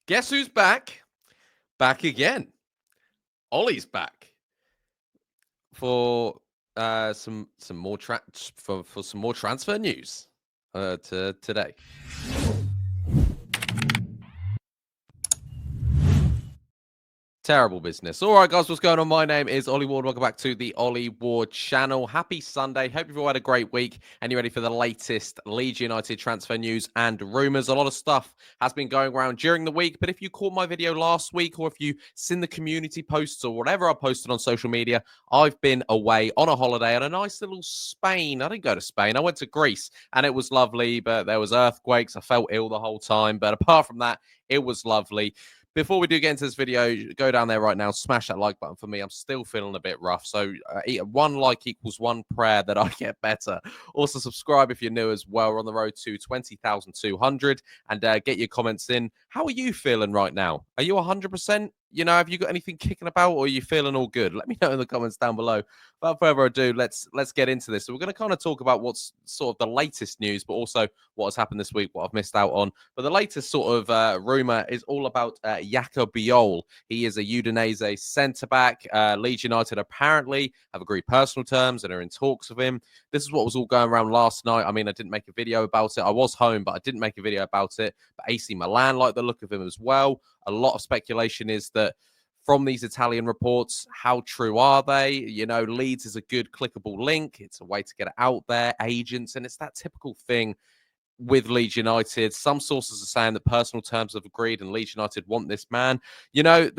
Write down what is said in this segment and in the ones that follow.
Guess who's back? Back again. Ollie's back for some more for some more transfer news to today. Terrible business. All right, guys, what's going on? My name is Ollie Ward. Welcome back to the Ollie Ward channel. Happy Sunday. Hope you've all had a great week and you're ready for the latest Leeds United transfer news and rumours. A lot of stuff has been going around during the week, but if you caught my video last week or if you've seen the community posts or whatever I posted on social media, I've been away on a holiday on a nice little Spain. I didn't go to Spain. I went to Greece and it was lovely, but there was earthquakes. I felt ill the whole time. But apart from that, it was lovely. Before we do get into this video, go down there right now, smash that like button for me. I'm still feeling a bit rough. So one like equals one prayer that I get better. Also, subscribe if you're new as well. We're on the road to 20,200 and get your comments in. How are you feeling right now? Are you 100%? You know, have you got anything kicking about or are you feeling all good? Let me know in the comments down below. Without further ado, let's get into this. So we're going to kind of talk about what's sort of the latest news, but also what has happened this week, what I've missed out on. But the latest sort of rumor is all about Jaka Bijol. He is a Udinese centre-back. Leeds United apparently have agreed personal terms and are in talks with him. This is what was all going around last night. I mean, I didn't make a video about it. I was home, but I didn't make a video about it. But AC Milan like the look of him as well. A lot of speculation is that from these Italian reports, how true are they? You know, Leeds is a good clickable link. It's a way to get it out there, agents, and it's that typical thing with Leeds United. Some sources are saying that personal terms have agreed and Leeds United want this man. You know,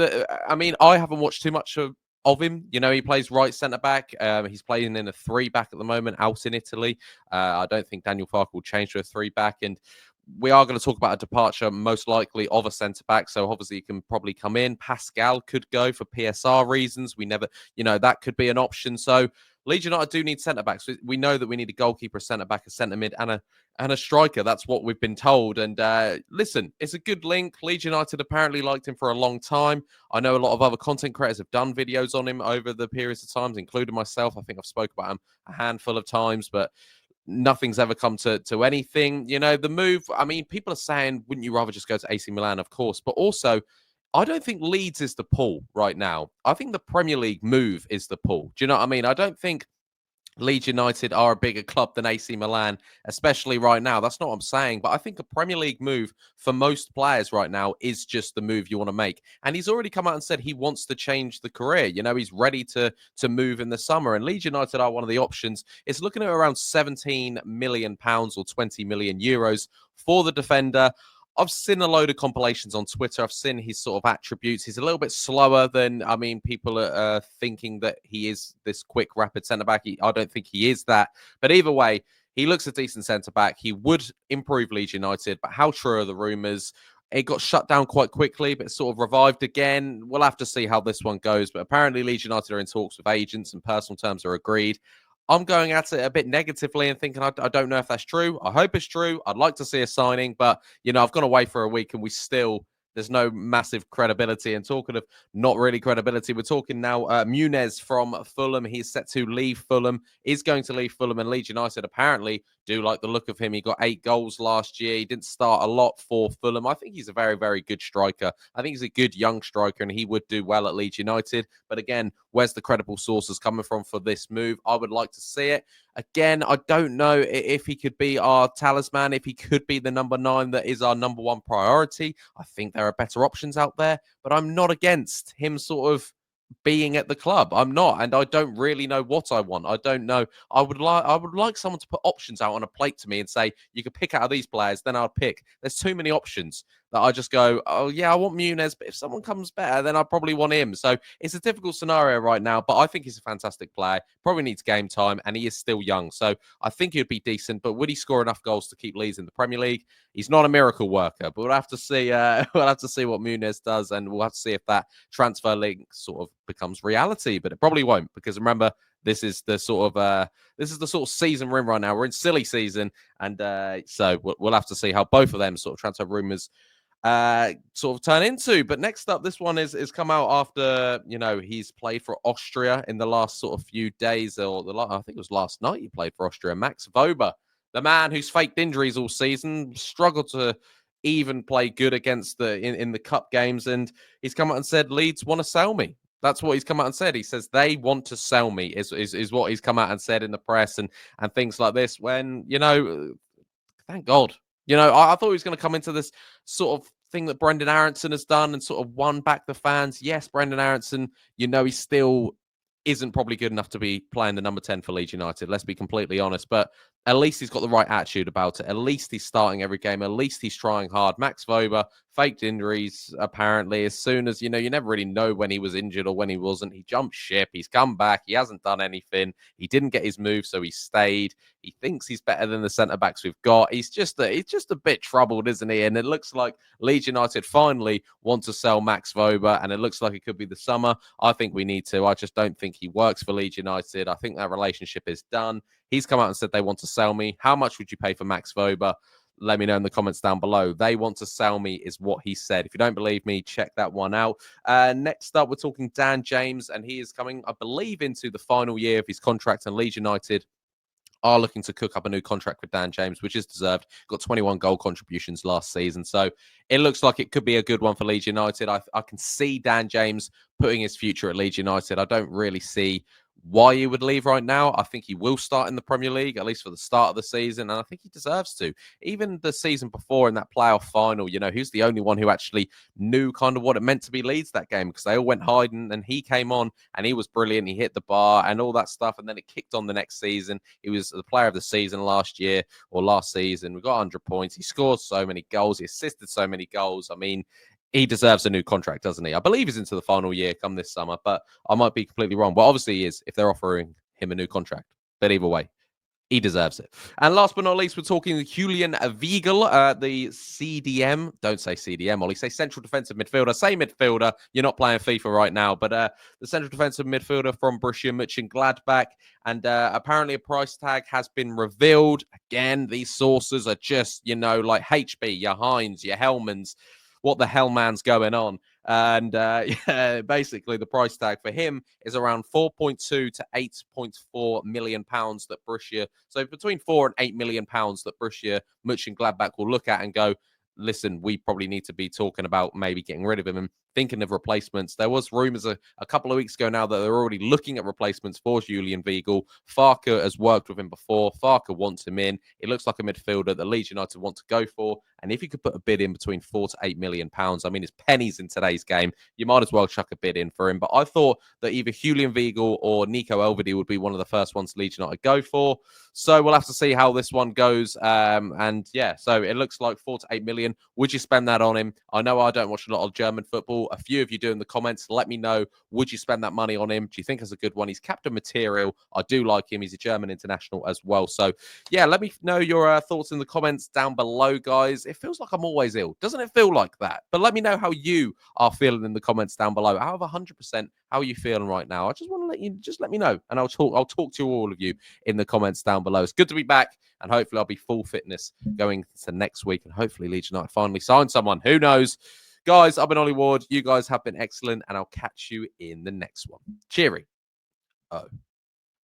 I mean, I haven't watched too much of him. You know, he plays right centre back. He's playing in a 3-back at the moment out in Italy. I don't think Daniel Farke will change to a 3-back. And we are going to talk about a departure, most likely, of a centre-back. So obviously, he can probably come in. Pascal could go for PSR reasons. We never, you know, that could be an option. So Leeds United do need centre-backs. We know that we need a goalkeeper, a centre-back, a centre-mid, and a striker. That's what we've been told. And listen, it's a good link. Leeds United apparently liked him for a long time. I know a lot of other content creators have done videos on him over the periods of times, including myself. I think I've spoke about him a handful of times, but nothing's ever come to anything. You know, the move, I mean, people are saying, wouldn't you rather just go to AC Milan? Of course. But also, I don't think Leeds is the pull right now. I think the Premier League move is the pull. Do you know what I mean? I don't think Leeds United are a bigger club than AC Milan, especially right now. That's not what I'm saying. But I think a Premier League move for most players right now is just the move you want to make. And he's already come out and said he wants to change the career. You know, he's ready to move in the summer. And Leeds United are one of the options. It's looking at around £17 million or 20 million euros for the defender. I've seen a load of compilations on Twitter. I've seen his sort of attributes. He's a little bit slower than, I mean, people are thinking that he is this quick, rapid centre-back. I don't think he is that. But either way, he looks a decent centre-back. He would improve Leeds United, but how true are the rumours? It got shut down quite quickly, but sort of revived again. We'll have to see how this one goes. But apparently Leeds United are in talks with agents and personal terms are agreed. I'm going at it a bit negatively and thinking I don't know if that's true. I hope it's true. I'd like to see a signing, but, you know, I've gone away for a week and there's no massive credibility. And talking of not really credibility, we're talking now Muniz from Fulham. He's set to leave Fulham, is going to leave Fulham, and Leeds United apparently do like the look of him. He got 8 goals last year. He didn't start a lot for Fulham. I think he's a very, very good striker. I think he's a good young striker, and he would do well at Leeds United. But again, where's the credible sources coming from for this move? I would like to see it. Again, I don't know if he could be our talisman, if he could be the number 9 that is our number 1 priority. I think there are better options out there, but I'm not against him sort of being at the club. I'm not, and I don't really know what I want. I don't know. I would like someone to put options out on a plate to me and say, you can pick out of these players, then I'll pick. There's too many options that I just go, oh yeah, I want Muniz, but if someone comes better, then I probably want him. So it's a difficult scenario right now, but I think he's a fantastic player. Probably needs game time, and he is still young. So I think he'd be decent, but would he score enough goals to keep Leeds in the Premier League? He's not a miracle worker, but we'll have to see. We'll have to see what Muniz does, and we'll have to see if that transfer link sort of becomes reality. But it probably won't, because remember, this is the sort of season we're in right now. We're in silly season, and so we'll have to see how both of them sort of transfer rumors sort of turn into. But next up, this one is come out after, you know, he's played for Austria in the last sort of few days, or I think it was last night he played for Austria. Max Wober, the man who's faked injuries all season, struggled to even play good against in the cup games. And he's come out and said, Leeds want to sell me. That's what he's come out and said. He says they want to sell me is what he's come out and said in the press and things like this. When, thank God. I thought he was going to come into this sort of thing that Brendan Aronson has done and sort of won back the fans. Yes, Brendan Aronson, he still isn't probably good enough to be playing the number 10 for Leeds United. Let's be completely honest. But at least he's got the right attitude about it. At least he's starting every game. At least he's trying hard. Max Wober, faked injuries, apparently. As soon as, you never really know when he was injured or when he wasn't. He jumped ship. He's come back. He hasn't done anything. He didn't get his move, so he stayed. He thinks he's better than the centre-backs we've got. He's just a bit troubled, isn't he? And it looks like Leeds United finally want to sell Max Wober, and it looks like it could be the summer. I think we need to. I just don't think he works for Leeds United. I think that relationship is done. He's come out and said they want to sell me. How much would you pay for Max Wober? Let me know in the comments down below. They want to sell me is what he said. If you don't believe me, check that one out. Next up, we're talking Dan James, and he is coming, I believe, into the final year of his contract, and Leeds United are looking to cook up a new contract with Dan James, which is deserved. Got 21 goal contributions last season. So it looks like it could be a good one for Leeds United. I can see Dan James putting his future at Leeds United. I don't really see why he would leave right now. I think he will start in the Premier League, at least for the start of the season, and I think he deserves to. Even the season before in that playoff final, he's the only one who actually knew kind of what it meant to be Leeds that game, because they all went hiding, and he came on and he was brilliant. He hit the bar and all that stuff, and then it kicked on the next season. He was the player of the season last season. We got 100 points. He scored so many goals. He assisted so many goals. I mean, he deserves a new contract, doesn't he? I believe he's into the final year come this summer, but I might be completely wrong. But obviously he is if they're offering him a new contract. But either way, he deserves it. And last but not least, we're talking Julian Weigl, the CDM. Don't say CDM, Ollie. Say central defensive midfielder. Say midfielder. You're not playing FIFA right now. But the central defensive midfielder from Borussia Mönchengladbach. And apparently a price tag has been revealed. Again, these sources are just, like HB, your Heinz, your Hellmans. What the hell, man's going on? And basically the price tag for him is around 4.2 to 8.4 million pounds that Borussia, so between 4 and 8 million pounds that Borussia Mönchengladbach will look at and go, listen, we probably need to be talking about maybe getting rid of him and thinking of replacements. There was rumours a couple of weeks ago now that they're already looking at replacements for Julian Weigl. Farke has worked with him before. Farke wants him in. It looks like a midfielder that Leeds United want to go for. And if you could put a bid in between 4 to 8 million pounds, I mean, it's pennies in today's game. You might as well chuck a bid in for him. But I thought that either Julian Weigl or Nico Elvedi would be one of the first ones Leeds United go for. So we'll have to see how this one goes. And yeah, so it looks like 4 to 8 million. Would you spend that on him? I know I don't watch a lot of German football. A few of you do in the comments. Let me know. Would you spend that money on him? Do you think it's a good one? He's captain material. I do like him. He's a German international as well. So yeah, let me know your thoughts in the comments down below, guys. It feels like I'm always ill. Doesn't it feel like that? But let me know how you are feeling in the comments down below. Out of 100%, how are you feeling right now? I just want to let me know, and I'll talk to all of you in the comments down below. It's good to be back, and hopefully I'll be full fitness going to next week, and hopefully Leeds United finally sign someone. Who knows? Guys, I've been Ollie Ward. You guys have been excellent, and I'll catch you in the next one. Cheery. Oh.